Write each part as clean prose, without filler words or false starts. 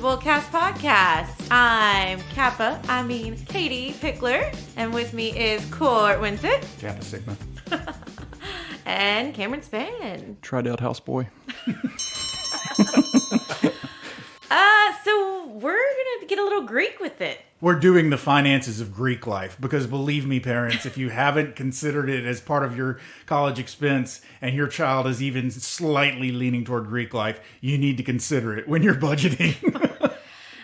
BullCast podcast. I'm Katie Pickler, and with me is Cort Winsett. Kappa Sigma. And Cameron Spann. Tried-out houseboy. So we're going to get a little Greek with it. We're doing the finances of Greek life because believe me, parents, if you haven't considered it as part of your college expense and your child is even slightly leaning toward Greek life, you need to consider it when you're budgeting.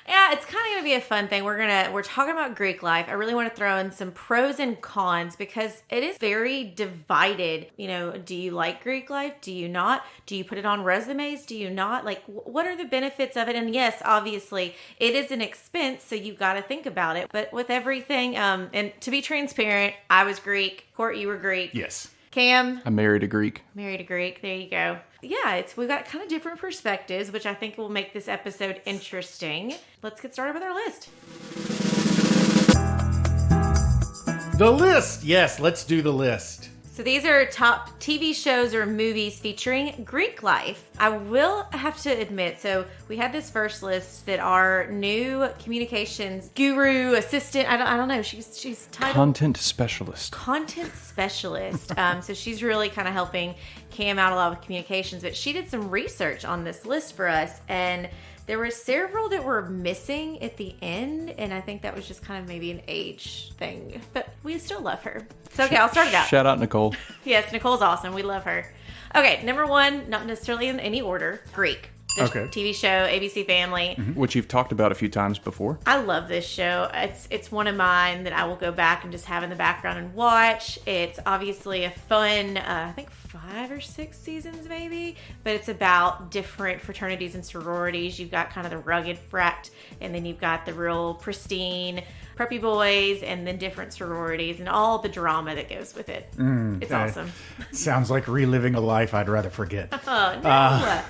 Yeah, it's kind of going to be a fun thing. We're talking about Greek life. I really want to throw in some pros and cons because it is very divided. You know, do you like Greek life? Do you not? Do you put it on resumes? Do you not? Like, what are the benefits of it? And yes, obviously, it is an expense, so you got to think about it. But with everything, and to be transparent, I was Greek. Cort, you were Greek. Yes. Cam? I married a Greek. Married a Greek. There you go. Yeah, we've got kind of different perspectives, which I think will make this episode interesting. Let's get started with our list. The list! Yes, let's do the list. So these are top TV shows or movies featuring Greek life. I will have to admit, so we had this first list that our new communications guru, assistant, I don't know, she's titled Content specialist. So she's really kind of helping Cam out a lot with communications, but she did some research on this list for us, and there were several that were missing at the end, and I think that was just kind of maybe an age thing. But we still love her. So, okay, I'll start it out. Shout out Nicole. Yes, Nicole's awesome. We love her. Okay, number one, not necessarily in any order, Greek. The TV show, ABC Family. Mm-hmm. Which you've talked about a few times before. I love this show. It's one of mine that I will go back and just have in the background and watch. It's obviously a fun, I think 5 or 6 seasons maybe, but it's about different fraternities and sororities. You've got kind of the rugged frat, and then you've got the real pristine preppy boys, and then different sororities and all the drama that goes with it. It's awesome. Sounds like reliving a life I'd rather forget. Oh, no.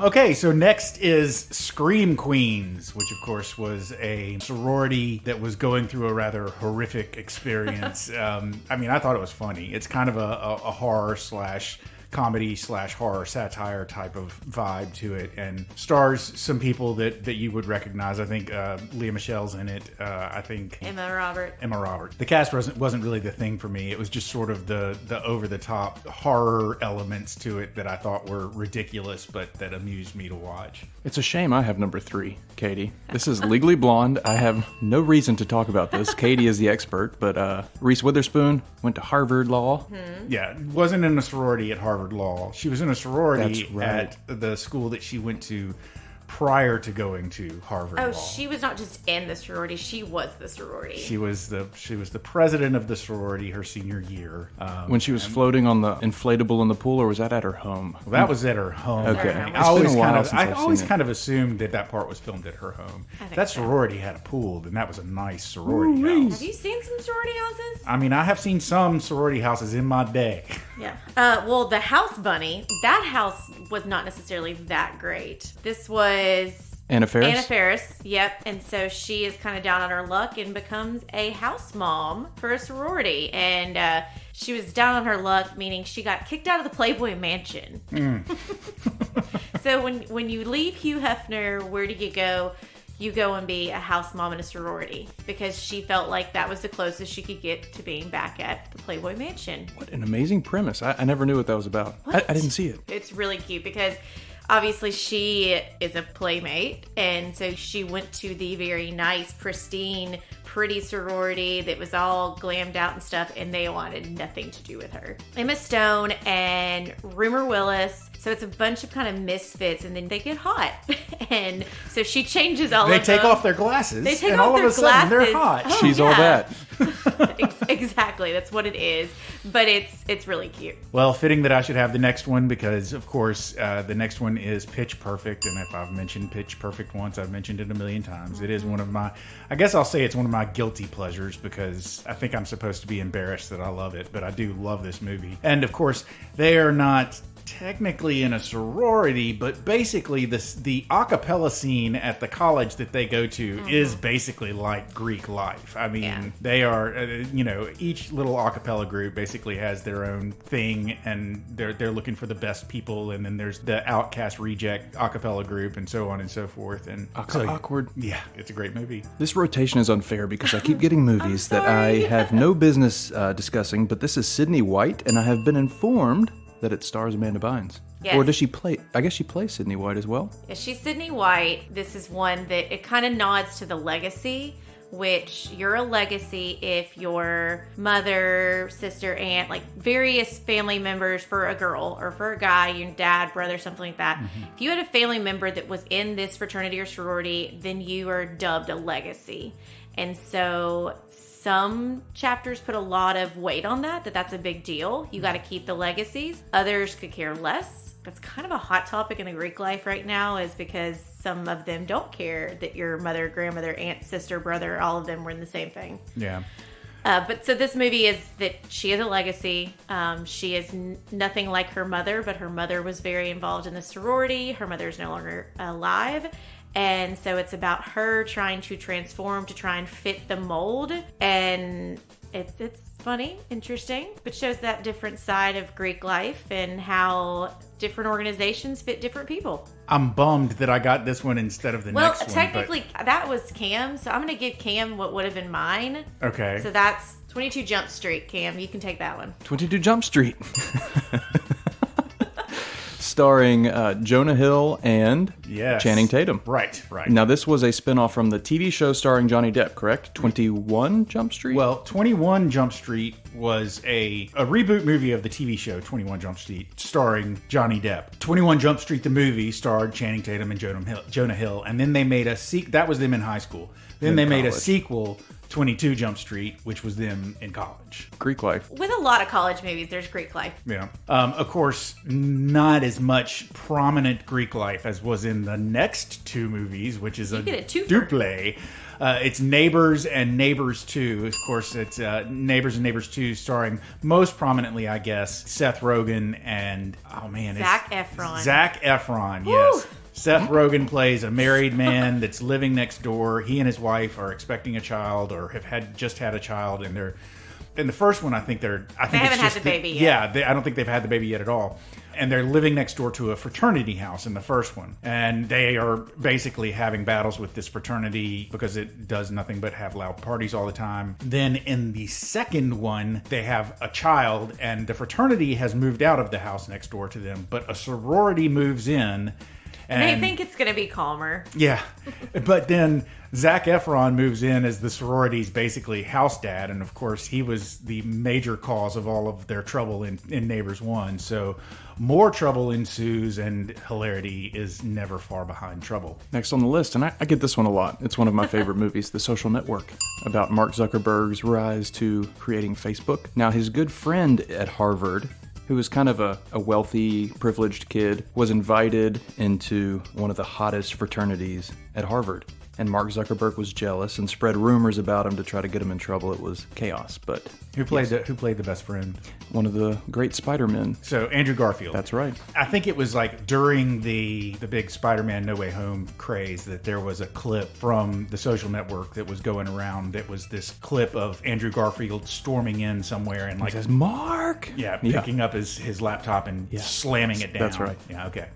Okay, so next is Scream Queens, which of course was a sorority that was going through a rather horrific experience. I mean, I thought it was funny. It's kind of a horror slash comedy slash horror satire type of vibe to it, and stars some people that you would recognize. I think Lea Michele's in it. I think Emma Robert. The cast wasn't really the thing for me. It was just sort of the over the top horror elements to it that I thought were ridiculous, but that amused me to watch. It's a shame I have number 3, Katie. This is Legally Blonde. I have no reason to talk about this. Katie is the expert, but Reese Witherspoon went to Harvard Law. Yeah, wasn't in a sorority at Harvard Law. She was in a sorority That's right. at the school that she went to prior to going to Harvard Law. Oh, she was not just in the sorority; she was the sorority. She was the president of the sorority her senior year. When she was floating on the inflatable in the pool, or was that at her home? Well, that was at her home. Okay. I always kind of assumed that part was filmed at her home. That sorority had a pool, and that was a nice sorority house. Have you seen some sorority houses? I mean, I have seen some sorority houses in my day. Yeah. Well, the House Bunny, that house was not necessarily that great. This was Anna Faris? Anna Faris, yep. And so she is kind of down on her luck and becomes a house mom for a sorority. And she was down on her luck, meaning she got kicked out of the Playboy Mansion. So when you leave Hugh Hefner, where do you go? You go and be a house mom in a sorority, because she felt like that was the closest she could get to being back at the Playboy Mansion. What an amazing premise. I never knew what that was about. I didn't see it. It's really cute because obviously she is a playmate, and so she went to the very nice, pristine, pretty sorority that was all glammed out and stuff, and they wanted nothing to do with her. Emma Stone and Rumor Willis. So it's a bunch of kind of misfits, and then they get hot. And so she changes all of them. They take off their glasses, They take and off all their of a sudden they're glasses. hot. She's all that. Exactly. That's what it is. But it's really cute. Well, fitting that I should have the next one because, of course, the next one is Pitch Perfect. And if I've mentioned Pitch Perfect once, I've mentioned it a million times. It is one of my, I guess I'll say it's one of my guilty pleasures because I think I'm supposed to be embarrassed that I love it. But I do love this movie. And, of course, they are not technically in a sorority, but basically the a cappella scene at the college that they go to is basically like Greek life. I mean, they are, each little a cappella group basically has their own thing, and they're looking for the best people, and then there's the outcast reject a cappella group, and so on and so forth. And Awkward. Yeah, it's a great movie. This rotation is unfair because I keep getting movies that I have no business discussing, but this is Sydney White, and I have been informed that it stars Amanda Bynes. Yes. Or does she play? I guess she plays Sydney White as well. Yeah, she's Sydney White. This is one that it kind of nods to the legacy, which you're a legacy if your mother, sister, aunt, like various family members for a girl or for a guy, your dad, brother, something like that. If you had a family member that was in this fraternity or sorority, then you are dubbed a legacy. And so some chapters put a lot of weight on that's a big deal. You got to keep the legacies. Others could care less. That's kind of a hot topic in the Greek life right now, is because some of them don't care that your mother, grandmother, aunt, sister, brother, all of them were in the same thing. Yeah. But so this movie is that she is a legacy. She is nothing like her mother, but her mother was very involved in the sorority. Her mother is no longer alive. And so it's about her trying to transform to try and fit the mold. And it's funny, interesting, but shows that different side of Greek life and how different organizations fit different people. I'm bummed that I got this one instead of the next one. Well, technically, that was Cam, so I'm going to give Cam what would have been mine. Okay. So that's 22 Jump Street, Cam. You can take that one. 22 Jump Street. Starring Jonah Hill and Channing Tatum. Right. Now, this was a spinoff from the TV show starring Johnny Depp, correct? 21 Jump Street? Well, 21 Jump Street was a reboot movie of the TV show 21 Jump Street starring Johnny Depp. 21 Jump Street, the movie, starred Channing Tatum and Jonah Hill. And then they made a sequel. That was them in high school. Then they made a sequel, 22 Jump Street, which was them in college. Greek life. With a lot of college movies, there's Greek life. Yeah. Of course, not as much prominent Greek life as was in the next two movies, which is a duple. It's Neighbors and Neighbors 2. Of course, it's Neighbors and Neighbors 2 starring most prominently, I guess, Seth Rogen and, Zac Efron. Zac Efron, Woo! yes. Seth Rogen plays a married man that's living next door. He and his wife are expecting a child or have just had a child, and they're in the first one. I think they haven't had the baby yet. Yeah, I don't think they've had the baby yet at all. And they're living next door to a fraternity house in the first one. And they are basically having battles with this fraternity because it does nothing but have loud parties all the time. Then in the second one, they have a child, and the fraternity has moved out of the house next door to them, but a sorority moves in. And they think it's going to be calmer. Yeah. But then Zac Efron moves in as the sorority's basically house dad. And of course, he was the major cause of all of their trouble in Neighbors 1. So more trouble ensues, and hilarity is never far behind trouble. Next on the list, and I get this one a lot. It's one of my favorite movies, The Social Network, about Mark Zuckerberg's rise to creating Facebook. Now, his good friend at Harvard, who was kind of a wealthy, privileged kid, was invited into one of the hottest fraternities at Harvard. And Mark Zuckerberg was jealous and spread rumors about him to try to get him in trouble. It was chaos, but... Who played the best friend? One of the great Spider-Men. So, Andrew Garfield. That's right. I think it was like during the big Spider-Man No Way Home craze that there was a clip from The Social Network that was going around. That was this clip of Andrew Garfield storming in somewhere and like... He says, Mark! Yeah, picking up his laptop and slamming it down. That's right. Yeah, okay.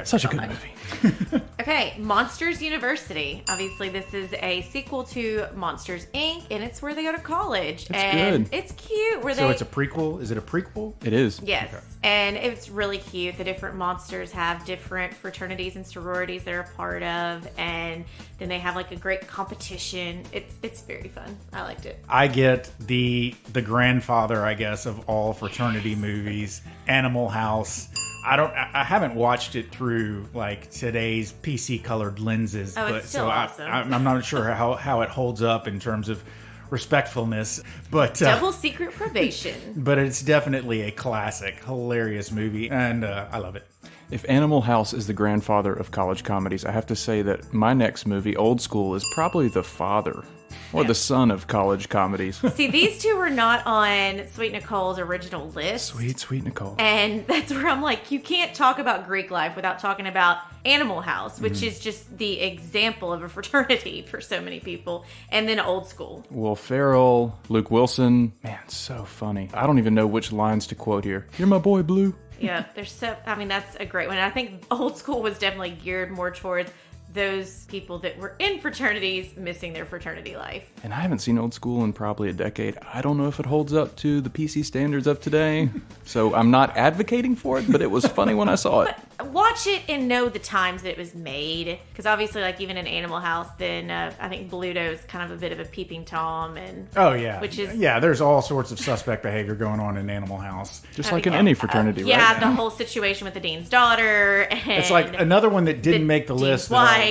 Such a good movie. Okay, Monsters University. Obviously, this is a sequel to Monsters, Inc., and it's where they go to college. Good. It's cute. So it's a prequel? Is it a prequel? It is. Yes. Okay. And it's really cute. The different monsters have different fraternities and sororities they're a part of, and then they have like a great competition. It's very fun. I liked it. I get the grandfather, I guess, of all fraternity movies, Animal House. I haven't watched it through like today's PC colored lenses, but it's still awesome. I'm not sure how it holds up in terms of respectfulness, but Double Secret Probation. But it's definitely a classic, hilarious movie, and I love it. If Animal House is the grandfather of college comedies, I have to say that my next movie, Old School, is probably the father Or the son of college comedies. See, these two were not on Sweet Nicole's original list. Sweet Nicole. And that's where I'm like, you can't talk about Greek life without talking about Animal House, which is just the example of a fraternity for so many people. And then Old School. Will Ferrell, Luke Wilson. Man, so funny. I don't even know which lines to quote here. You're my boy, Blue. Yeah, that's a great one. And I think Old School was definitely geared more towards those people that were in fraternities missing their fraternity life. And I haven't seen Old School in probably a decade. I don't know if it holds up to the PC standards of today. So I'm not advocating for it, but it was funny when I saw it. But watch it and know the times that it was made. Because obviously, like even in Animal House, then I think Bluto's kind of a bit of a peeping Tom. And oh, yeah. Which is, yeah, there's all sorts of suspect behavior going on in Animal House. Just like in any fraternity, right? Yeah, the whole situation with the dean's daughter. And it's like another one that didn't make the list. Wife.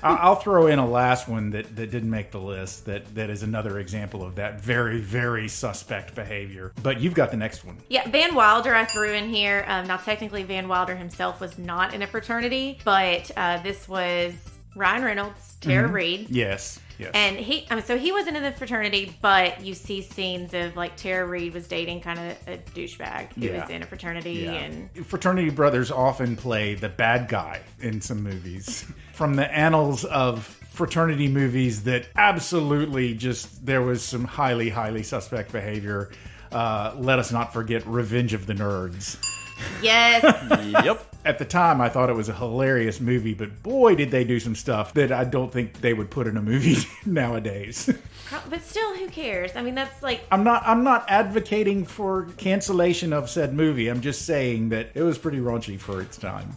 I'll throw in a last one that didn't make the list that is another example of that very, very suspect behavior. But you've got the next one. Yeah, Van Wilder I threw in here. Now, technically, Van Wilder himself was not in a fraternity, but this was Ryan Reynolds, Tara Reid. Yes. Yes. And he wasn't in the fraternity, but you see scenes of like Tara Reid was dating kind of a douchebag who was in a fraternity. Yeah. And fraternity brothers often play the bad guy in some movies. From the annals of fraternity movies that absolutely just, there was some highly, highly suspect behavior. Let us not forget Revenge of the Nerds. Yes. Yep. At the time, I thought it was a hilarious movie, but boy, did they do some stuff that I don't think they would put in a movie nowadays. But still, who cares? I mean, that's like... I'm not advocating for cancellation of said movie. I'm just saying that it was pretty raunchy for its time.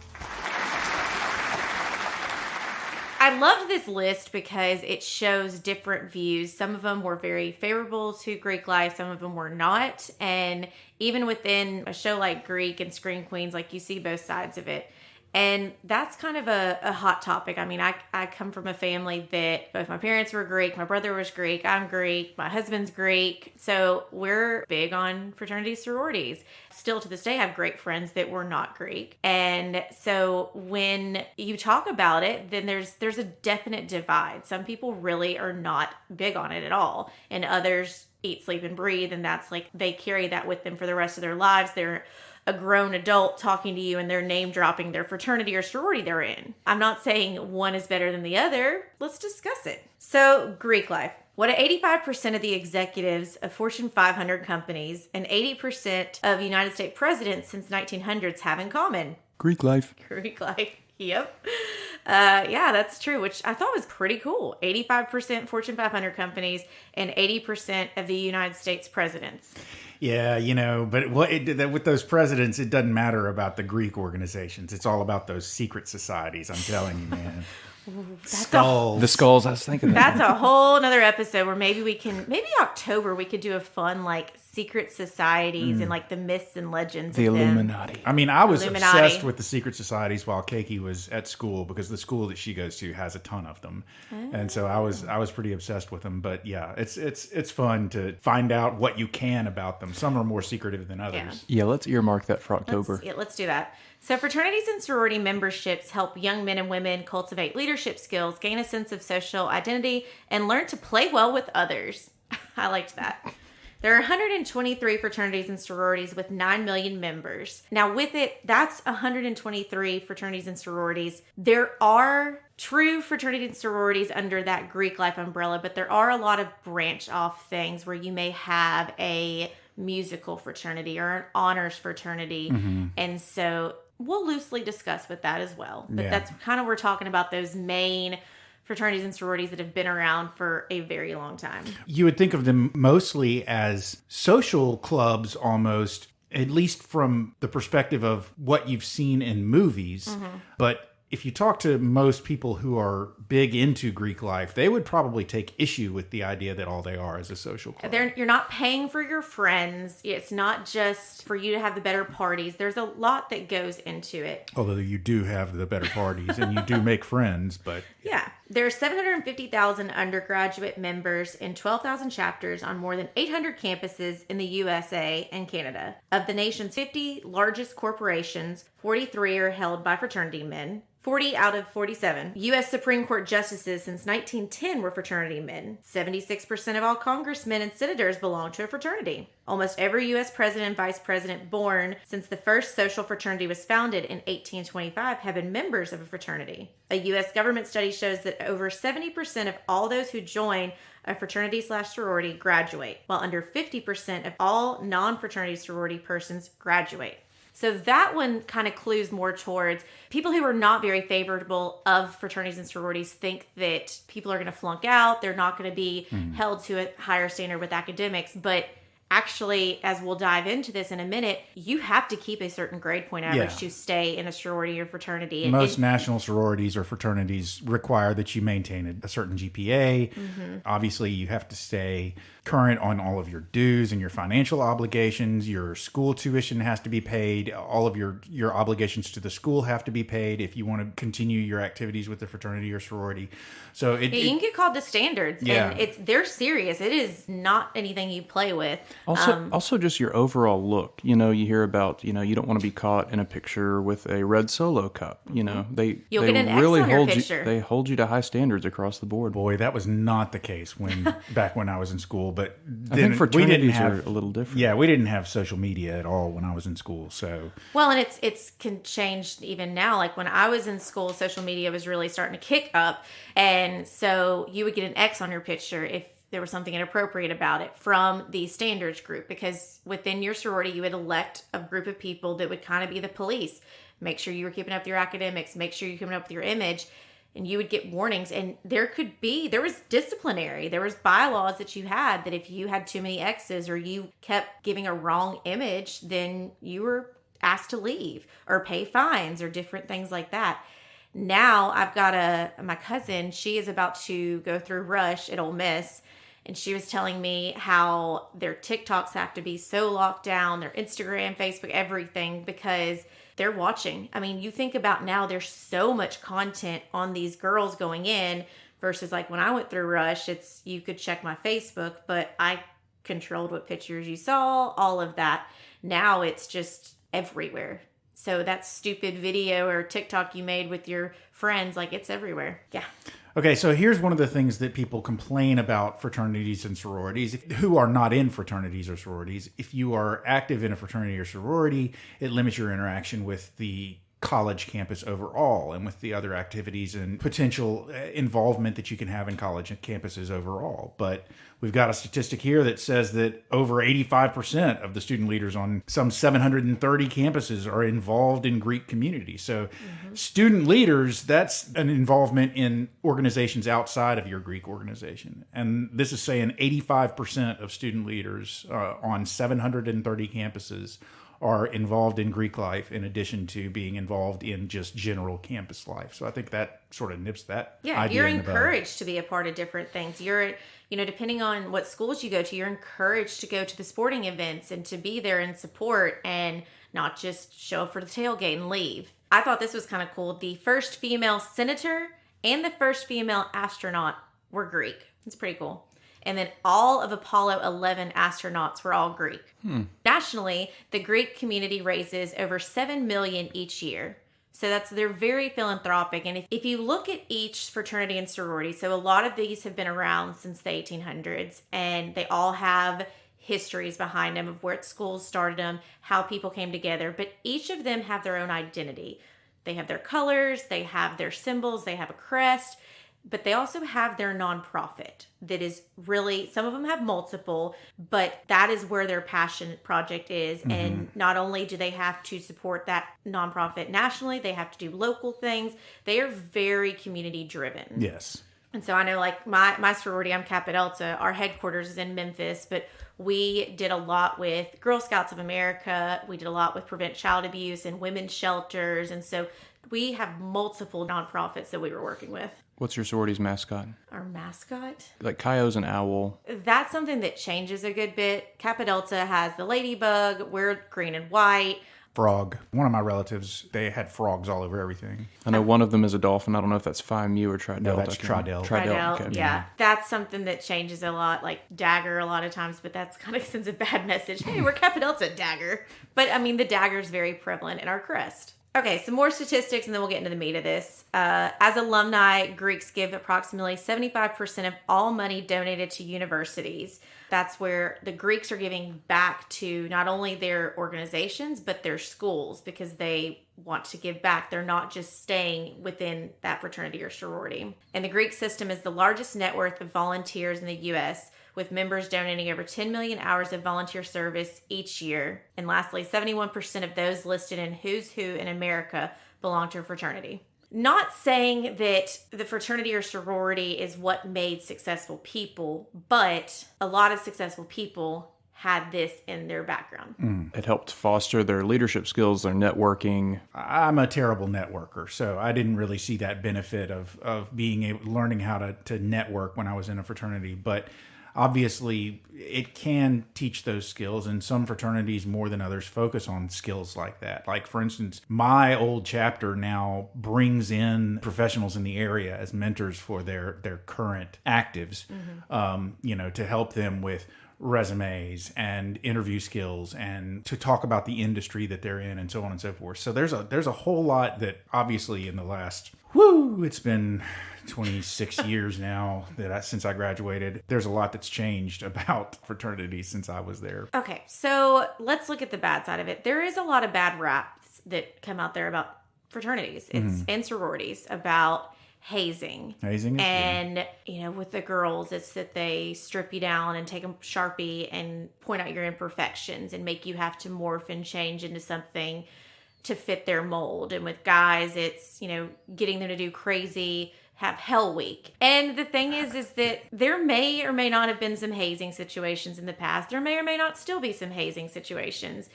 I loved this list because it shows different views. Some of them were very favorable to Greek life. Some of them were not. And even within a show like Greek and Scream Queens, like you see both sides of it. And that's kind of a hot topic. I mean, I come from a family that both my parents were Greek, my brother was Greek, I'm Greek, my husband's Greek. So we're big on fraternities, sororities. Still to this day, I have great friends that were not Greek. And so when you talk about it, then there's a definite divide. Some people really are not big on it at all. And others eat, sleep, and breathe. And that's like they carry that with them for the rest of their lives. They're a grown adult talking to you and they're name dropping their fraternity or sorority they're in. I'm not saying one is better than the other. Let's discuss it. So, Greek life. What do 85% of the executives of Fortune 500 companies and 80% of United States presidents since 1900s have in common? Greek life. Greek life. Yep. Yeah, that's true, which I thought was pretty cool. 85% Fortune 500 companies and 80% of the United States presidents. Yeah, but with those presidents, it doesn't matter about the Greek organizations. It's all about those secret societies, I'm telling you, man. Skulls. The skulls, I was thinking that. That's a whole nother episode where maybe October we could do a fun like secret societies and like the myths and legends The of Illuminati. I mean, I was obsessed with the secret societies while Keiki was at school because the school that she goes to has a ton of them. And so I was pretty obsessed with them. But yeah, it's fun to find out what you can about them. Some are more secretive than others. Yeah, let's earmark that for October. Let's do that. So fraternities and sorority memberships help young men and women cultivate leadership skills, gain a sense of social identity, and learn to play well with others. I liked that. There are 123 fraternities and sororities with 9 million members. Now with it, that's 123 fraternities and sororities. There are true fraternities and sororities under that Greek life umbrella, but there are a lot of branch off things where you may have a musical fraternity or an honors fraternity. And so we'll loosely discuss with that as well. But that's kind of, we're talking about those main fraternities and sororities that have been around for a very long time. You would think of them mostly as social clubs almost, at least from the perspective of what you've seen in movies. But if you talk to most people who are big into Greek life, they would probably take issue with the idea that all they are is a social club. You're not paying for your friends. It's not just for you to have the better parties. There's a lot that goes into it. Although you do have the better parties and you do make friends, but... Yeah. There are 750,000 undergraduate members in 12,000 chapters on more than 800 campuses in the USA and Canada. Of the nation's 50 largest corporations, 43 are held by fraternity men. 40 out of 47 U.S. Supreme Court justices since 1910 were fraternity men. 76% of all congressmen and senators belong to a fraternity. Almost every U.S. president and vice president born since the first social fraternity was founded in 1825 have been members of a fraternity. A U.S. government study shows that over 70% of all those who join a fraternity/sorority graduate, while under 50% of all non-fraternity sorority persons graduate. So that one kind of clues more towards people who are not very favorable of fraternities and sororities think that people are going to flunk out. They're not going to be held to a higher standard with academics. But actually, as we'll dive into this in a minute, you have to keep a certain grade point average to stay in a sorority or fraternity. Most national sororities or fraternities require that you maintain a certain GPA. Obviously, you have to stay current on all of your dues and your financial obligations. Your school tuition has to be paid. All of your obligations to the school have to be paid if you want to continue your activities with the fraternity or sorority. So you can get called to standards. Yeah. And they're serious. It is not anything you play with. Also just your overall look. You know, you hear about, you don't want to be caught in a picture with a red Solo cup. You know, You'll get an X on your picture. They hold you to high standards across the board. Boy, that was not the case back when I was in school. But I think fraternities are a little different. Yeah, we didn't have social media at all when I was in school. So well, and it's can change even now. Like when I was in school, social media was really starting to kick up, and so you would get an X on your picture if there was something inappropriate about it from the standards group, because within your sorority you would elect a group of people that would kind of be the police. Make sure you were keeping up with your academics, make sure you're keeping up with your image, and you would get warnings. And there was disciplinary, there was bylaws that you had that if you had too many X's or you kept giving a wrong image, then you were asked to leave or pay fines or different things like that. Now I've got my cousin, she is about to go through Rush at Ole Miss. And she was telling me how their TikToks have to be so locked down, their Instagram, Facebook, everything, because they're watching. I mean, you think about now, there's so much content on these girls going in versus like when I went through Rush, you could check my Facebook, but I controlled what pictures you saw, all of that. Now it's just everywhere. So that stupid video or TikTok you made with your friends, like it's everywhere. Yeah. Okay, so here's one of the things that people complain about fraternities and sororities who are not in fraternities or sororities. If you are active in a fraternity or sorority, it limits your interaction with the college campus overall and with the other activities and potential involvement that you can have in college campuses overall. But we've got a statistic here that says that over 85% of the student leaders on some 730 campuses are involved in Greek community. So student leaders, that's an involvement in organizations outside of your Greek organization. And this is saying 85% of student leaders on 730 campuses are involved in Greek life in addition to being involved in just general campus life. So I think that sort of nips that idea you're in the bud. encouraged to be a part of different things. You're, depending on what schools you go to, you're encouraged to go to the sporting events and to be there and support and not just show up for the tailgate and leave. I thought this was kind of cool. The first female senator and the first female astronaut were Greek. It's pretty cool. And then all of Apollo 11 astronauts were all Greek. Nationally, the Greek community raises over $7 million each year. So they're very philanthropic. And if you look at each fraternity and sorority, so a lot of these have been around since the 1800s, and they all have histories behind them of where schools started them, how people came together. But each of them have their own identity. They have their colors, they have their symbols, they have a crest. But they also have their nonprofit that is really, some of them have multiple, but that is where their passion project is. Mm-hmm. And not only do they have to support that nonprofit nationally, they have to do local things. They are very community driven. Yes. And so I know like my sorority, I'm Kappa Delta, our headquarters is in Memphis, but we did a lot with Girl Scouts of America. We did a lot with Prevent Child Abuse and women's shelters. And so we have multiple nonprofits that we were working with. What's your sorority's mascot? Our mascot? Like Kaio's an owl. That's something that changes a good bit. Kappa Delta has the ladybug. We're green and white. Frog. One of my relatives, they had frogs all over everything. I know one of them is a dolphin. I don't know if that's Phi Mu or Tri Delta. No, that's Tri Delta. Tri-Delta, okay. Yeah. That's something that changes a lot, like Dagger a lot of times, but that's kind of sends a bad message. Hey, we're Kappa Delta, Dagger. But I mean, the dagger is very prevalent in our crest. Okay, some more statistics and then we'll get into the meat of this. As alumni, Greeks give approximately 75% of all money donated to universities. That's where the Greeks are giving back to not only their organizations, but their schools because they want to give back. They're not just staying within that fraternity or sorority. And the Greek system is the largest net worth of volunteers in the U.S., with members donating over 10 million hours of volunteer service each year. And lastly, 71% of those listed in Who's Who in America belong to a fraternity. Not saying that the fraternity or sorority is what made successful people, but a lot of successful people had this in their background. It helped foster their leadership skills, their networking. I'm a terrible networker, so I didn't really see that benefit of being able, learning how to network when I was in a fraternity. But obviously, it can teach those skills, and some fraternities more than others focus on skills like that. Like, for instance, my old chapter now brings in professionals in the area as mentors for their current actives, to help them with resumes and interview skills and to talk about the industry that they're in and so on and so forth. So there's a whole lot that obviously in the last, it's been 26 years now since I graduated. There's a lot that's changed about fraternities since I was there. Okay, so let's look at the bad side of it. There is a lot of bad raps that come out there about fraternities and sororities about hazing. Hazing is and, with the girls, it's that they strip you down and take a Sharpie and point out your imperfections and make you have to morph and change into something to fit their mold. And with guys, it's, getting them to do crazy, have hell week. And the thing is that there may or may not have been some hazing situations in the past. There may or may not still be some hazing situations.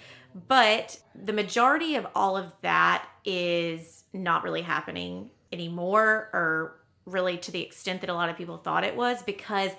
But the majority of all of that is not really happening anymore, or really to the extent that a lot of people thought it was, because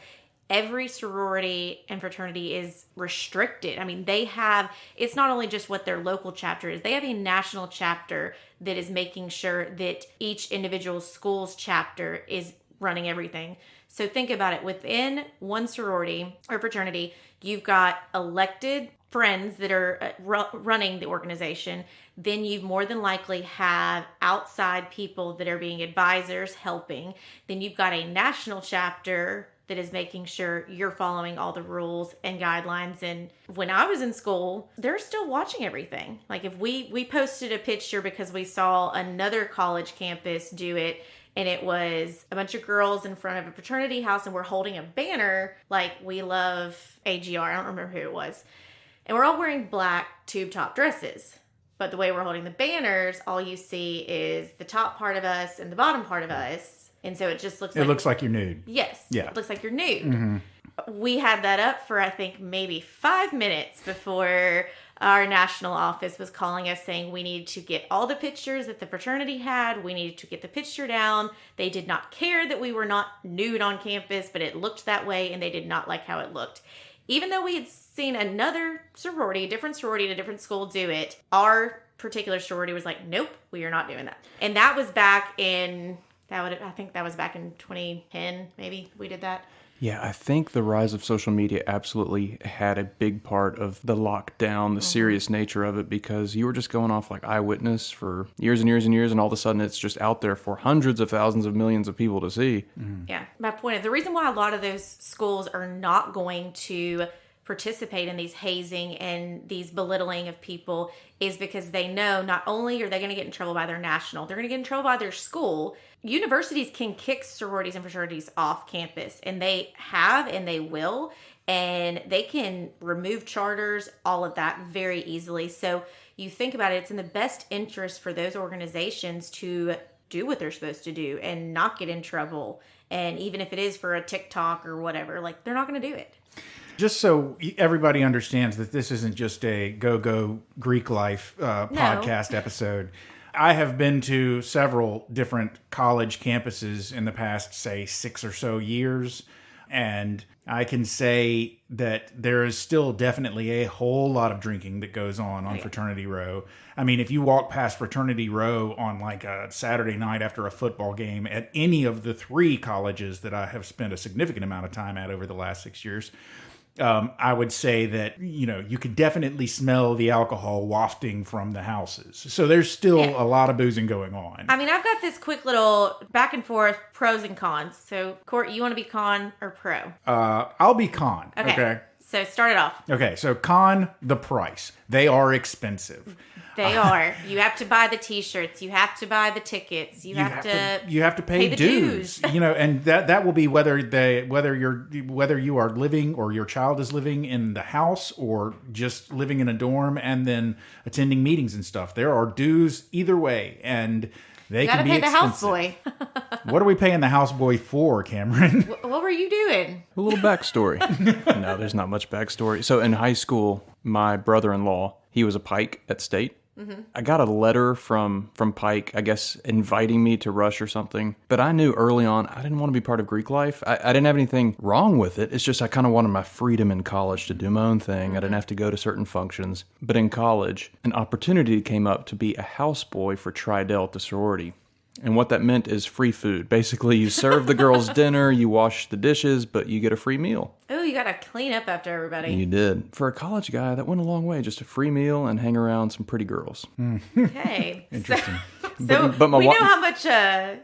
every sorority and fraternity is restricted. I mean, it's not only just what their local chapter is, they have a national chapter that is making sure that each individual school's chapter is running everything. So think about it. Within one sorority or fraternity, you've got elected friends that are running the organization. Then you more than likely have outside people that are being advisors, helping. Then you've got a national chapter that is making sure you're following all the rules and guidelines. And when I was in school, they're still watching everything. Like if we posted a picture because we saw another college campus do it, and it was a bunch of girls in front of a fraternity house, and we're holding a banner like "We love AGR." I don't remember who it was. And we're all wearing black tube top dresses. But the way we're holding the banners, all you see is the top part of us and the bottom part of us. And so it just looks like... It looks like you're nude. Yes. Yeah. It looks like you're nude. We had that up for, I think, maybe 5 minutes before our national office was calling us saying we needed to get all the pictures that the fraternity had. We needed to get the picture down. They did not care that we were not nude on campus, but it looked that way, and they did not like how it looked. Even though we had seen another sorority, a different sorority at a different school do it, our particular sorority was like, nope, we are not doing that. And that was back in, I think that was back in 2010, maybe we did that. Yeah, I think the rise of social media absolutely had a big part of the lockdown, the serious nature of it, because you were just going off like eyewitness for years and years and years, and all of a sudden it's just out there for hundreds of thousands of millions of people to see. Yeah, my point is the reason why a lot of those schools are not going to participate in these hazing and these belittling of people is because they know not only are they going to get in trouble by their national, they're going to get in trouble by their school. Universities can kick sororities and fraternities off campus, and they have and they will, and they can remove charters, all of that very easily. So you think about it, it's in the best interest for those organizations to do what they're supposed to do and not get in trouble. And even if it is for a TikTok or whatever, like they're not going to do it. Just so everybody understands that this isn't just a go Greek life podcast episode. I have been to several different college campuses in the past, say, 6 or so years. And I can say that there is still definitely a whole lot of drinking that goes on Fraternity Row. I mean, if you walk past Fraternity Row on like a Saturday night after a football game at any of the 3 colleges that I have spent a significant amount of time at over the last 6 years, I would say that, you could definitely smell the alcohol wafting from the houses. So there's still a lot of boozing going on. I mean, I've got this quick little back and forth pros and cons. So, Cort, you want to be con or pro? I'll be con. Okay. So start it off. Okay, so con, the price. They are expensive. They are. You have to buy the T-shirts. You have to buy the tickets. You have to pay the dues. And that will be whether you are living or your child is living in the house or just living in a dorm and then attending meetings and stuff. There are dues either way, and they can be expensive. You gotta pay the houseboy. What are we paying the houseboy for, Cameron? What were you doing? A little backstory. No, there's not much backstory. So in high school, my brother-in-law, he was a Pike at State. Mm-hmm. I got a letter from Pike, I guess, inviting me to Rush or something. But I knew early on I didn't want to be part of Greek life. I didn't have anything wrong with it. It's just I kind of wanted my freedom in college to do my own thing. I didn't have to go to certain functions. But in college, an opportunity came up to be a houseboy for Tri Delta sorority. And what that meant is free food. Basically, you serve the girls dinner, you wash the dishes, but you get a free meal. Oh, you got to clean up after everybody. You did. For a college guy, that went a long way. Just a free meal and hang around some pretty girls. Okay. Interesting. But we know how much,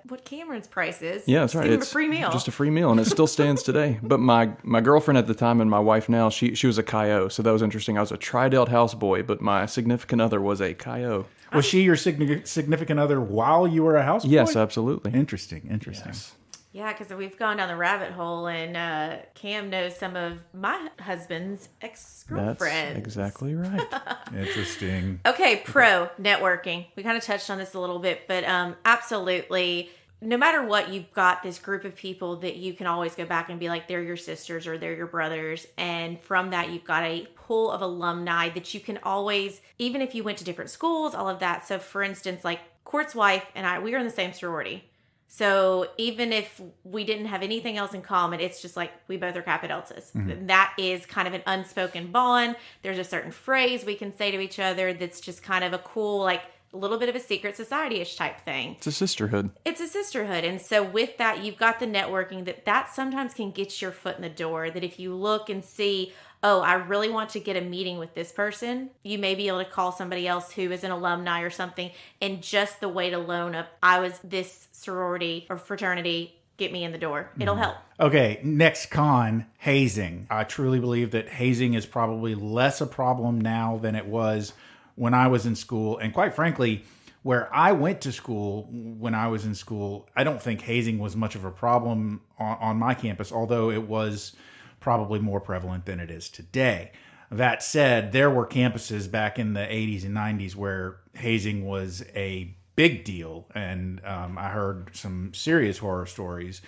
what Cameron's price is. Yeah, that's right. It's a free meal. Just a free meal, and it still stands today. But my girlfriend at the time and my wife now, she was a Chi-O, so that was interesting. I was a Tri-Delt houseboy, but my significant other was a Chi-O. Was she your significant other while you were a houseboy? Yes, absolutely. Interesting. Yes. Yeah, because we've gone down the rabbit hole, and Cam knows some of my husband's ex-girlfriends. That's exactly right. Interesting. Okay, pro networking. We kind of touched on this a little bit, but absolutely. No matter what, you've got this group of people that you can always go back and be like, they're your sisters or they're your brothers. And from that, you've got a pool of alumni that you can always, even if you went to different schools, all of that. So for instance, like Cort's wife and I, we were in the same sorority. So even if we didn't have anything else in common, it's just like we both are Kappa Deltas. Mm-hmm. That is kind of an unspoken bond. There's a certain phrase we can say to each other that's just kind of a cool, like, a little bit of a secret society-ish type thing. It's a sisterhood. It's a sisterhood. And so with that, you've got the networking that sometimes can get your foot in the door. That if you look and see, oh, I really want to get a meeting with this person, you may be able to call somebody else who is an alumni or something. And just the weight alone of, I was this sorority or fraternity, get me in the door. It'll help. Okay, next con, hazing. I truly believe that hazing is probably less a problem now than it was when I was in school. And quite frankly, where I went to school when I was in school, I don't think hazing was much of a problem on my campus, although it was probably more prevalent than it is today. That said, there were campuses back in the 80s and 90s where hazing was a big deal, and I heard some serious horror stories.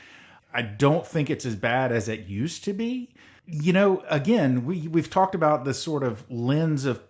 I don't think it's as bad as it used to be. Again, we've talked about this sort of lens of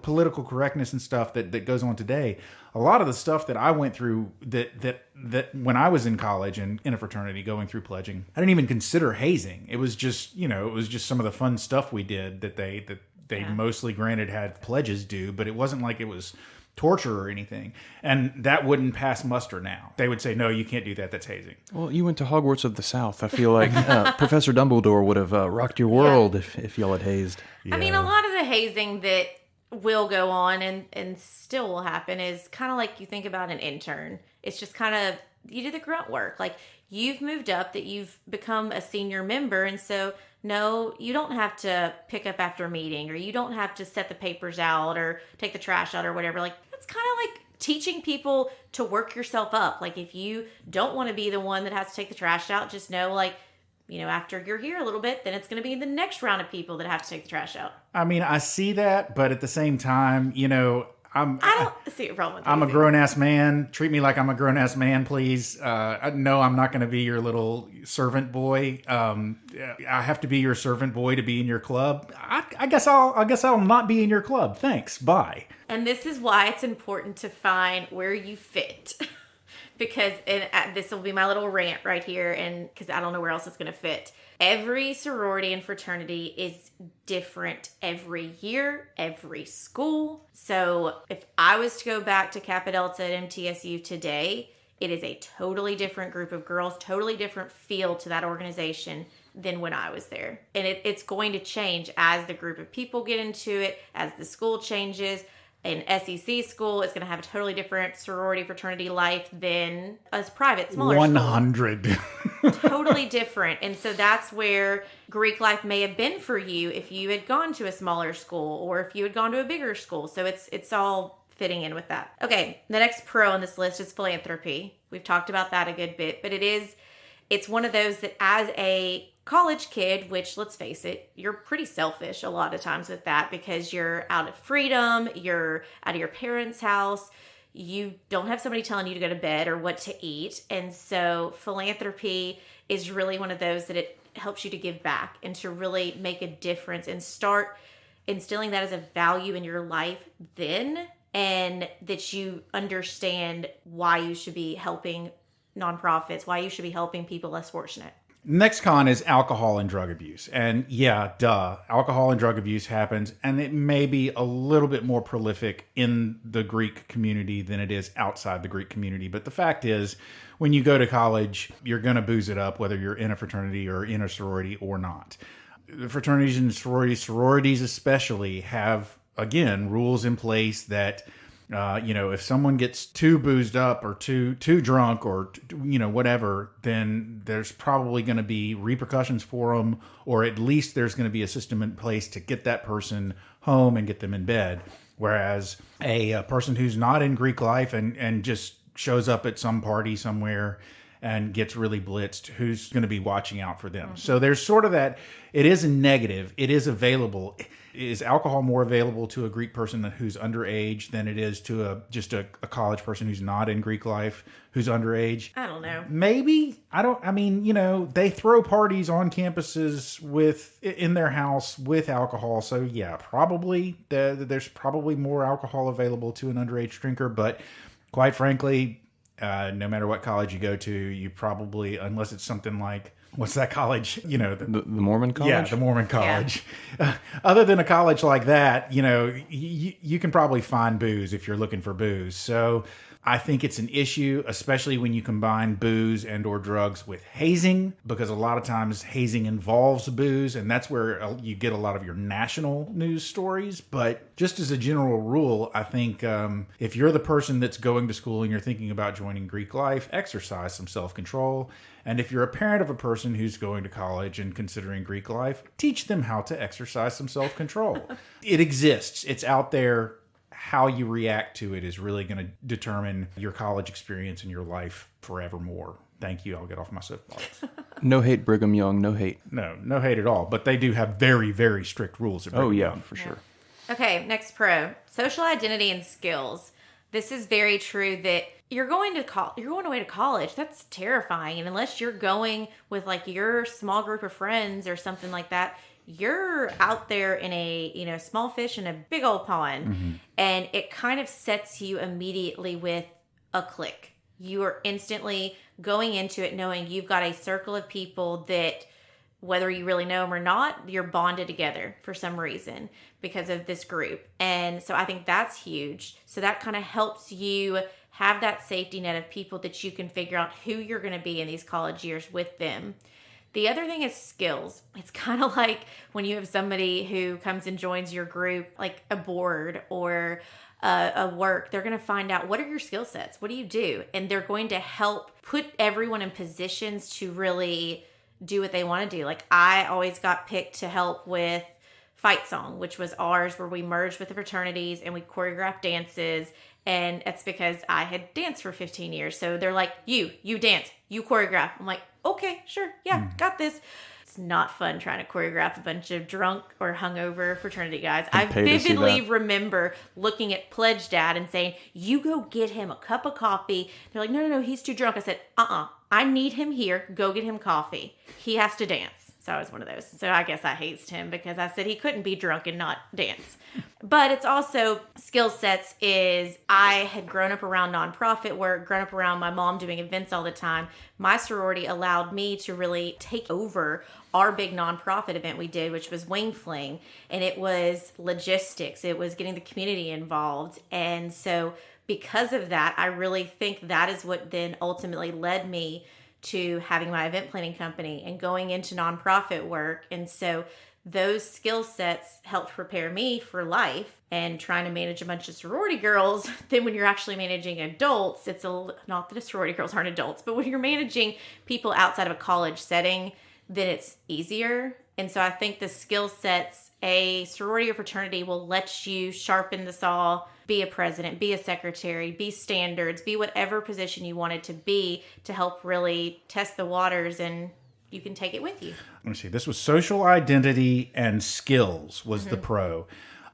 political correctness and stuff that goes on today. A lot of the stuff that I went through that when I was in college and in a fraternity going through pledging, I didn't even consider hazing. It was just, some of the fun stuff we did that they mostly granted had pledges due, but it wasn't like it was torture or anything. And that wouldn't pass muster now. They would say, no, you can't do that. That's hazing. Well, you went to Hogwarts of the South. I feel like Professor Dumbledore would have rocked your world if y'all had hazed. Yeah. I mean, a lot of the hazing that will go on and still will happen is kind of like you think about an intern. It's just kind of, you do the grunt work. Like, you've moved up, that you've become a senior member, and so no, you don't have to pick up after a meeting, or you don't have to set the papers out or take the trash out or whatever. Like, that's kind of like teaching people to work yourself up. Like, if you don't want to be the one that has to take the trash out, just know, like, after you're here a little bit, then it's going to be the next round of people that have to take the trash out. I mean, I see that, but at the same time, I don't see a problem with that. I'm a grown-ass man. Treat me like I'm a grown-ass man, please. No, I'm not going to be your little servant boy. I have to be your servant boy to be in your club. I guess I'll not be in your club. Thanks. Bye. And this is why it's important to find where you fit. Because this will be my little rant right here, and because I don't know where else it's going to fit. Every sorority and fraternity is different every year, every school. So if I was to go back to Kappa Delta at MTSU today, it is a totally different group of girls, totally different feel to that organization than when I was there. And it's going to change as the group of people get into it, as the school changes. An SEC school is going to have a totally different sorority fraternity life than a private, smaller 100. school. Totally different. And so that's where Greek life may have been for you if you had gone to a smaller school or if you had gone to a bigger school. So it's all fitting in with that. Okay, the next pro on this list is philanthropy. We've talked about that a good bit, but it's one of those that as a college kid, which let's face it, you're pretty selfish a lot of times with that because you're out of freedom, you're out of your parents' house, you don't have somebody telling you to go to bed or what to eat. And so philanthropy is really one of those that it helps you to give back and to really make a difference and start instilling that as a value in your life then, and that you understand why you should be helping nonprofits, why you should be helping people less fortunate. Next con is alcohol and drug abuse. And yeah, alcohol and drug abuse happens, and it may be a little bit more prolific in the Greek community than it is outside the Greek community. But the fact is, when you go to college, you're going to booze it up, whether you're in a fraternity or in a sorority or not. The fraternities and sororities especially have, again, rules in place that if someone gets too boozed up or too drunk or, whatever, then there's probably going to be repercussions for them, or at least there's going to be a system in place to get that person home and get them in bed. Whereas a person who's not in Greek life and just shows up at some party somewhere and gets really blitzed, who's going to be watching out for them? Mm-hmm. So there's sort of that. It is a negative. It is available. Is alcohol more available to a Greek person who's underage than it is to a college person who's not in Greek life, who's underage? I don't know. Maybe. They throw parties on campuses in their house with alcohol. So yeah, probably there's probably more alcohol available to an underage drinker. But quite frankly, no matter what college you go to, you probably, unless it's something like, what's that college? The Mormon college? Yeah, the Mormon college. Yeah. Other than a college like that, you can probably find booze if you're looking for booze. So I think it's an issue, especially when you combine booze and or drugs with hazing, because a lot of times hazing involves booze, and that's where you get a lot of your national news stories. But just as a general rule, I think if you're the person that's going to school and you're thinking about joining Greek life, exercise some self-control. And if you're a parent of a person who's going to college and considering Greek life, teach them how to exercise some self-control. It exists. It's out there. How you react to it is really going to determine your college experience and your life forevermore. Thank you. I'll get off my soapbox. No hate, Brigham Young. No hate. No hate at all. But they do have very, very strict rules. Oh, yeah, for sure. Okay, next pro. Social identity and skills. This is very true that you're going away to college. That's terrifying. And unless you're going with like your small group of friends or something like that, you're out there in a small fish in a big old pond. Mm-hmm. And it kind of sets you immediately with a clique. You are instantly going into it knowing you've got a circle of people that, whether you really know them or not, you're bonded together for some reason because of this group. And so I think that's huge. So that kind of helps you have that safety net of people that you can figure out who you're going to be in these college years with them. The other thing is skills. It's kind of like when you have somebody who comes and joins your group, like a board or a work, they're going to find out, what are your skill sets? What do you do? And they're going to help put everyone in positions to really do what they want to do. Like I always got picked to help with Fight Song, which was ours, where we merged with the fraternities and we choreographed dances. And it's because I had danced for 15 years. So they're like, you dance, you choreograph. I'm like, okay, sure. Yeah, got this. It's not fun trying to choreograph a bunch of drunk or hungover fraternity guys. I vividly remember looking at Pledge Dad and saying, you go get him a cup of coffee. They're like, no, he's too drunk. I said, I need him here. Go get him coffee. He has to dance. So I was one of those. So I guess I hazed him because I said he couldn't be drunk and not dance. But it's also skill sets is I had grown up around nonprofit work, grown up around my mom doing events all the time. My sorority allowed me to really take over our big nonprofit event we did, which was Wing Fling. And it was logistics. It was getting the community involved. And so because of that, I really think that is what then ultimately led me to having my event planning company and going into nonprofit work. And so those skill sets helped prepare me for life. And trying to manage a bunch of sorority girls, then when you're actually managing adults, it's not that sorority girls aren't adults, but when you're managing people outside of a college setting, then it's easier. And so I think the skill sets a sorority or fraternity will let you sharpen the saw, be a president, be a secretary, be standards, be whatever position you wanted to be, to help really test the waters, and you can take it with you. Let me see. This was social identity and skills was the pro.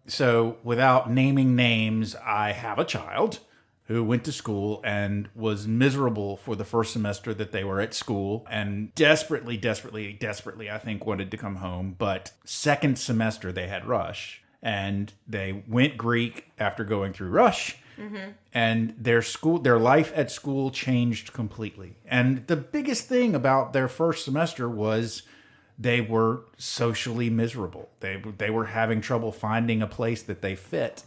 So without naming names, I have a child who went to school and was miserable for the first semester that they were at school and desperately, I think, wanted to come home. But second semester, they had rush and they went Greek after going through rush. And their life at school changed completely. And the biggest thing about their first semester was they were socially miserable. They were having trouble finding a place that they fit.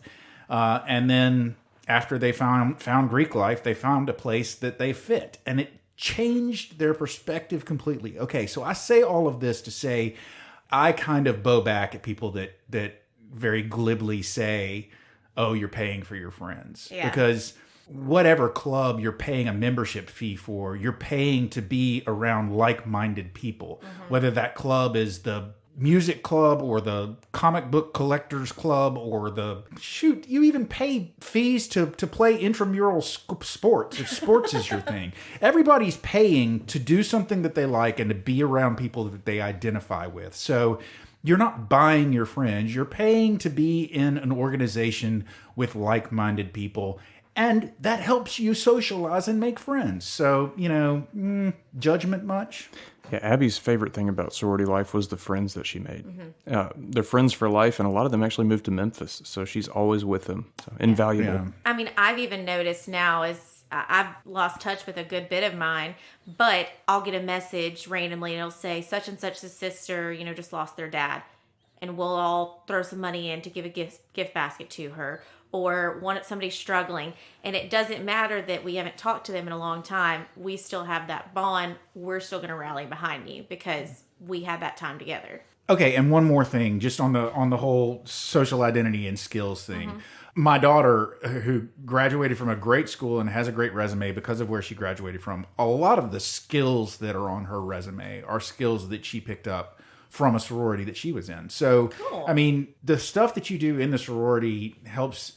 And then after they found Greek life, they found a place that they fit. And it changed their perspective completely. Okay, so I say all of this to say I kind of bow back at people that very glibly say, oh, you're paying for your friends. Yeah. Because whatever club you're paying a membership fee for, you're paying to be around like-minded people. Whether that club is the music club or the comic book collectors club or you even pay fees to play intramural sports if sports is your thing. Everybody's paying to do something that they like and to be around people that they identify with. So you're not buying your friends, you're paying to be in an organization with like-minded people. And that helps you socialize and make friends. So, judgment much? Yeah, Abby's favorite thing about sorority life was the friends that she made. They're friends for life, and a lot of them actually moved to Memphis, so she's always with them. So invaluable. Yeah. I mean, I've even noticed now as I've lost touch with a good bit of mine, but I'll get a message randomly and it'll say such and such a sister, just lost their dad. And we'll all throw some money in to give a gift basket to her. Or somebody's struggling, and it doesn't matter that we haven't talked to them in a long time. We still have that bond. We're still going to rally behind you because we had that time together. Okay, and one more thing, just on the whole social identity and skills thing. My daughter, who graduated from a great school and has a great resume because of where she graduated from, a lot of the skills that are on her resume are skills that she picked up from a sorority that she was in. So, cool. I mean, the stuff that you do in the sorority helps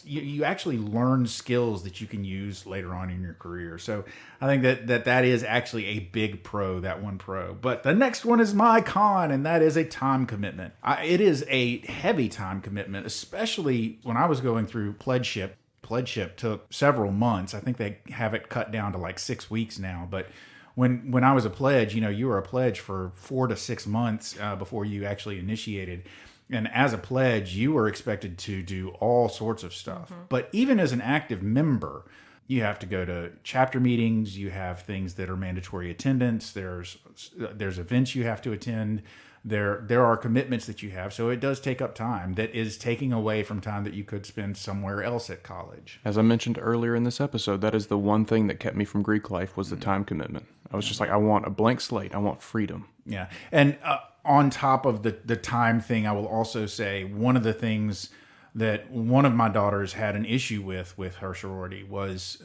you actually learn skills that you can use later on in your career. So I think that is actually a big pro, that one pro. But the next one is my con, and that is a time commitment. It is a heavy time commitment, especially when I was going through pledgeship. Pledgeship took several months. I think they have it cut down to like 6 weeks now, but when I was a pledge, you were a pledge for 4 to 6 months before you actually initiated. And as a pledge, you were expected to do all sorts of stuff. But even as an active member, you have to go to chapter meetings. You have things that are mandatory attendance. There's events you have to attend. There are commitments that you have, so it does take up time that is taking away from time that you could spend somewhere else at college. As I mentioned earlier in this episode, that is the one thing that kept me from Greek life was the time commitment. I was just like, I want a blank slate. I want freedom. Yeah, and on top of the time thing, I will also say one of the things that one of my daughters had an issue with her sorority was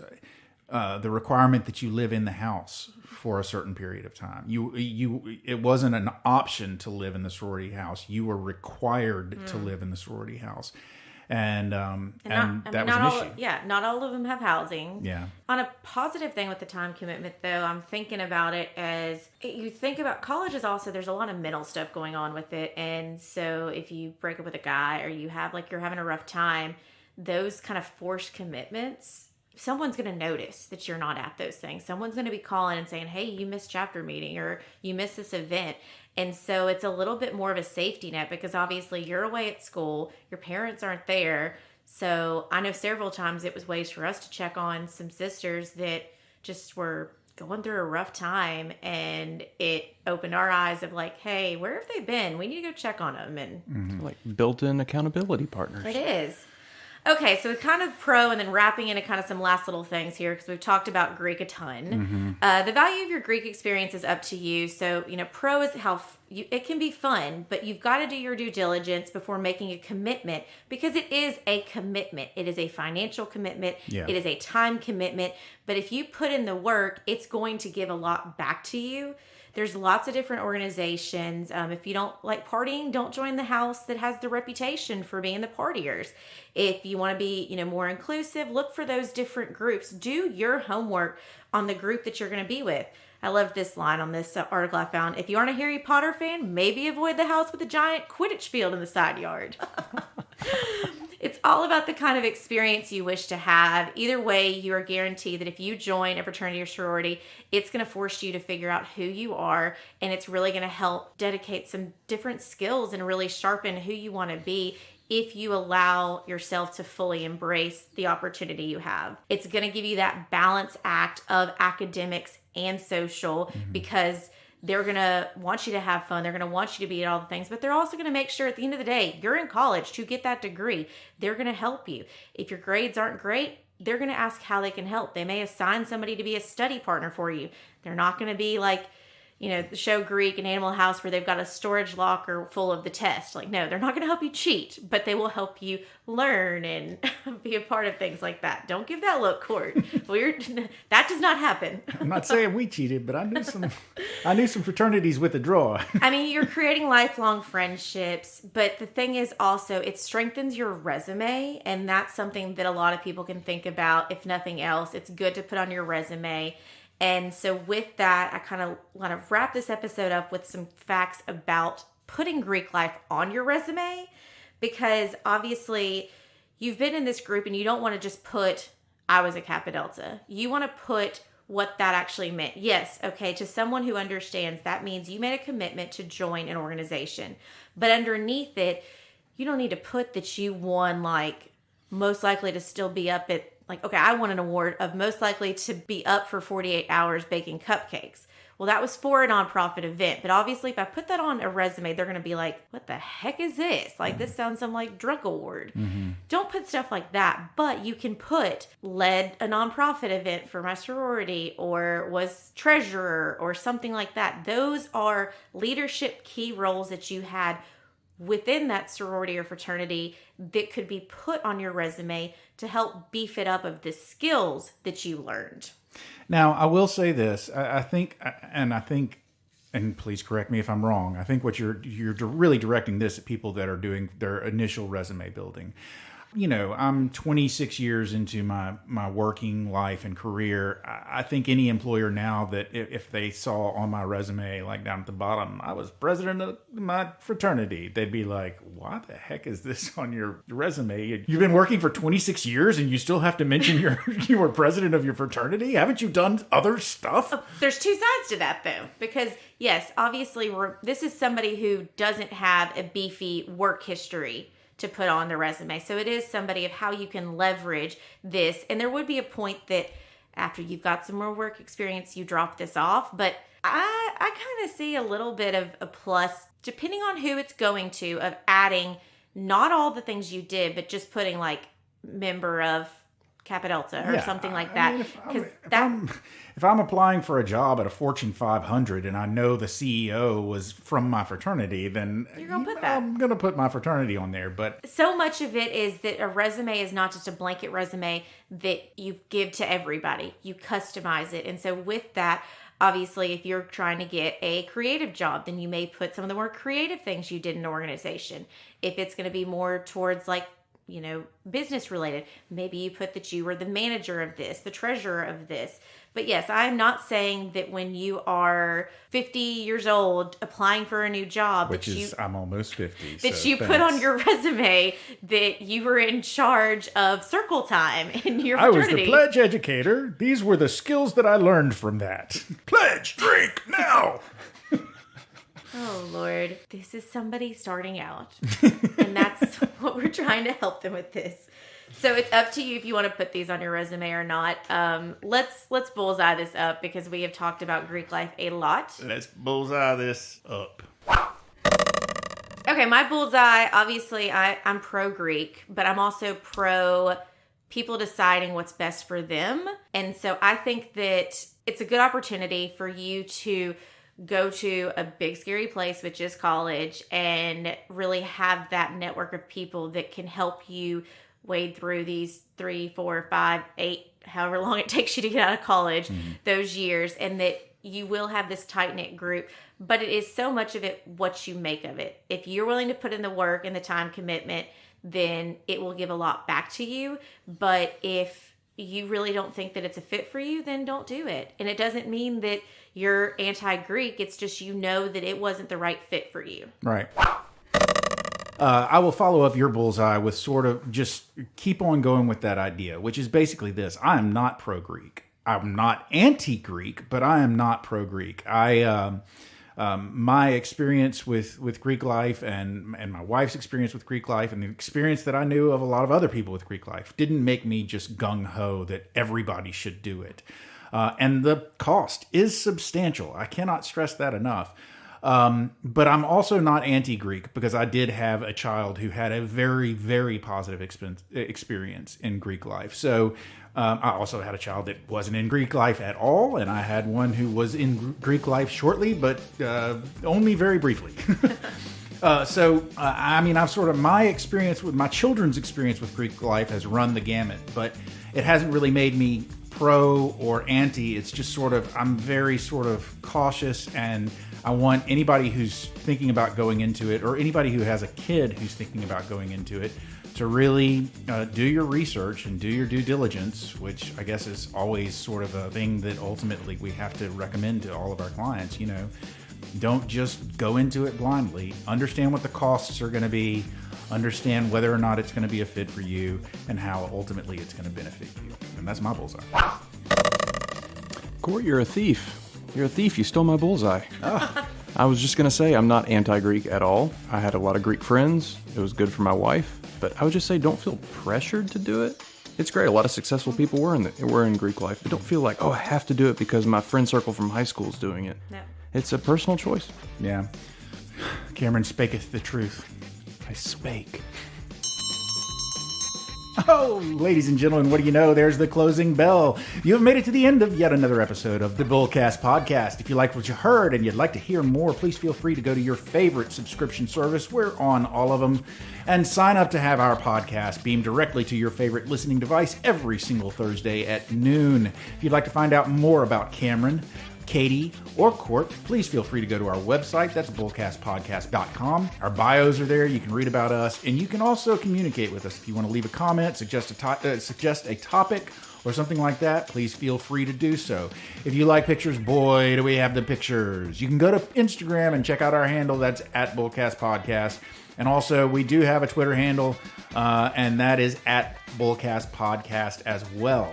the requirement that you live in the house for a certain period of time. It wasn't an option to live in the sorority house. You were required to live in the sorority house. And that was an issue. Yeah, not all of them have housing. Yeah. On a positive thing with the time commitment, though, I'm thinking about it as you think about colleges. Also, there's a lot of mental stuff going on with it, and so if you break up with a guy or you have you're having a rough time, those kind of forced commitments, someone's going to notice that you're not at those things. Someone's going to be calling and saying, hey, you missed chapter meeting or you missed this event. And so it's a little bit more of a safety net because obviously you're away at school. Your parents aren't there. So I know several times it was ways for us to check on some sisters that just were going through a rough time, and it opened our eyes of hey, where have they been? We need to go check on them. And Like built-in accountability partners. it is. Okay, so kind of pro and then wrapping into kind of some last little things here because we've talked about Greek a ton. The value of your Greek experience is up to you. So, pro is how it can be fun, but you've got to do your due diligence before making a commitment because it is a commitment. It is a financial commitment. Yeah. It is a time commitment. But if you put in the work, it's going to give a lot back to you. There's lots of different organizations. If you don't like partying, don't join the house that has the reputation for being the partiers. If you want to be, more inclusive, look for those different groups. Do your homework on the group that you're going to be with. I love this line on this article I found. If you aren't a Harry Potter fan, maybe avoid the house with a giant Quidditch field in the side yard. It's all about the kind of experience you wish to have. Either way, you are guaranteed that if you join a fraternity or sorority, it's going to force you to figure out who you are, and it's really going to help dedicate some different skills and really sharpen who you want to be if you allow yourself to fully embrace the opportunity you have. It's going to give you that balance act of academics and social because they're going to want you to have fun. They're going to want you to be at all the things, but they're also going to make sure at the end of the day, you're in college to get that degree. They're going to help you. If your grades aren't great, they're going to ask how they can help. They may assign somebody to be a study partner for you. They're not going to be like, the show Greek and Animal House where they've got a storage locker full of the test. Like, no, they're not going to help you cheat, but they will help you learn and be a part of things like that. Don't give that look, Cort. That does not happen. I'm not saying we cheated, but I knew some fraternities with a draw. I mean, you're creating lifelong friendships, but the thing is also it strengthens your resume, and that's something that a lot of people can think about. If nothing else, it's good to put on your resume. And so with that, I kind of want to wrap this episode up with some facts about putting Greek life on your resume, because obviously you've been in this group and you don't want to just put, I was a Kappa Delta. You want to put what that actually meant. Yes, okay, to someone who understands, that means you made a commitment to join an organization. But underneath it, you don't need to put that you won, like, most likely to still be up at, like, okay, I won an award of most likely to be up for 48 hours baking cupcakes. Well, that was for a nonprofit event. But obviously, if I put that on a resume, they're going to be like, what the heck is this? Like, this sounds some like drunk award. Don't put stuff like that. But you can put led a nonprofit event for my sorority or was treasurer or something like that. Those are leadership key roles that you had within that sorority or fraternity that could be put on your resume to help beef it up of the skills that you learned. Now, I will say this. I think, and please correct me if I'm wrong, I think what you're really directing this at people that are doing their initial resume building. I'm 26 years into my working life and career. I think any employer now that if they saw on my resume, like down at the bottom, I was president of my fraternity, they'd be like, why the heck is this on your resume? You've been working for 26 years and you still have to mention you were president of your fraternity? Haven't you done other stuff? Oh, there's two sides to that, though, because yes, obviously this is somebody who doesn't have a beefy work history to put on the resume. So it is somebody of how you can leverage this. And there would be a point that after you've got some more work experience, you drop this off. But I kind of see a little bit of a plus, depending on who it's going to, of adding not all the things you did, but just putting like member of Kappa Delta or something like that. If I'm applying for a job at a Fortune 500 and I know the CEO was from my fraternity, then you're gonna put that. I'm going to put my fraternity on there. But so much of it is that a resume is not just a blanket resume that you give to everybody. You customize it. And so with that, obviously, if you're trying to get a creative job, then you may put some of the more creative things you did in an organization. If it's going to be more towards like, business related, maybe you put that you were the manager of this, the treasurer of this. But yes, I'm not saying that when you are 50 years old applying for a new job, I'm almost 50. That you put on your resume that you were in charge of circle time in your fraternity. I was the pledge educator. These were the skills that I learned from that. Pledge, drink, now! Oh, Lord. This is somebody starting out. And that's what we're trying to help them with this. So it's up to you if you want to put these on your resume or not. Let's bullseye this up because we have talked about Greek life a lot. Let's bullseye this up. Okay, my bullseye, obviously, I'm pro-Greek, but I'm also pro people deciding what's best for them. And so I think that it's a good opportunity for you to go to a big, scary place, which is college, and really have that network of people that can help you wade through these 3, 4, 5, 8, however long it takes you to get out of college, those years, and that you will have this tight-knit group. But it is so much of it what you make of it. If you're willing to put in the work and the time commitment, then it will give a lot back to you. But if you really don't think that it's a fit for you, then don't do it. And it doesn't mean that you're anti-Greek. It's just you know that it wasn't the right fit for you. Right. I will follow up your bullseye with sort of just keep on going with that idea, which is basically this. I am not pro-Greek. I'm not anti-Greek, but I am not pro-Greek. My experience with Greek life and my wife's experience with Greek life and the experience that I knew of a lot of other people with Greek life didn't make me just gung-ho that everybody should do it. And the cost is substantial. I cannot stress that enough. But I'm also not anti-Greek because I did have a child who had a very, very positive experience in Greek life. So I also had a child that wasn't in Greek life at all, and I had one who was in Greek life shortly, but only very briefly. I mean, I've sort of, my experience with my children's experience with Greek life has run the gamut, but it hasn't really made me pro or anti. It's just sort of, I'm very sort of cautious, and I want anybody who's thinking about going into it, or anybody who has a kid who's thinking about going into it, to really do your research and do your due diligence, which I guess is always sort of a thing that ultimately we have to recommend to all of our clients. You know, don't just go into it blindly. Understand what the costs are going to be. Understand whether or not it's going to be a fit for you, and how ultimately it's going to benefit you. And that's my bullseye. Cort, you're a thief. You're a thief. You stole my bullseye. I was just going to say I'm not anti-Greek at all. I had a lot of Greek friends. It was good for my wife. But I would just say don't feel pressured to do it. It's great. A lot of successful people were in Greek life. But don't feel like, oh, I have to do it because my friend circle from high school is doing it. No. It's a personal choice. Yeah. Cameron spaketh the truth. I spake. Oh, ladies and gentlemen, what do you know? There's the closing bell. You have made it to the end of yet another episode of the BullCast podcast. If you liked what you heard and you'd like to hear more, please feel free to go to your favorite subscription service. We're on all of them. And sign up to have our podcast beamed directly to your favorite listening device every single Thursday at noon. If you'd like to find out more about Cameron, Katie, or Cort, please feel free to go to our website. That's bullcastpodcast.com. Our bios are there. You can read about us, and you can also communicate with us. If you want to leave a comment, suggest a topic, or something like that, please feel free to do so. If you like pictures, boy, do we have the pictures. You can go to Instagram and check out our handle. That's at BullCastPodcast. And also, we do have a Twitter handle, and that is at BullCastPodcast as well.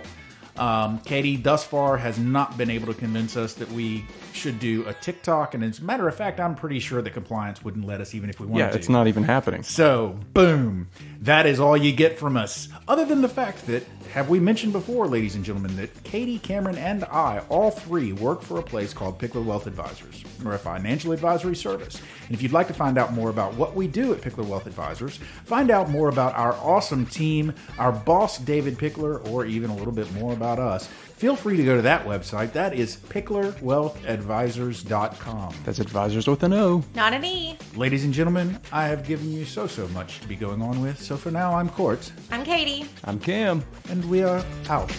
Katie, thus far, has not been able to convince us that we should do a TikTok. And as a matter of fact, I'm pretty sure that compliance wouldn't let us even if we wanted to. Yeah, it's not even happening. So, boom. That is all you get from us. Other than the fact that, have we mentioned before, ladies and gentlemen, that Katie, Cameron, and I, all three, work for a place called Pickler Wealth Advisors. We're a financial advisory service. And if you'd like to find out more about what we do at Pickler Wealth Advisors, find out more about our awesome team, our boss, David Pickler, or even a little bit more about us, feel free to go to that website. That is picklerwealthadvisors.com. That's advisors with an O. Not an E. Ladies and gentlemen, I have given you so much to be going on with. So for now, I'm Cort. I'm Katie. I'm Cam. And we are out.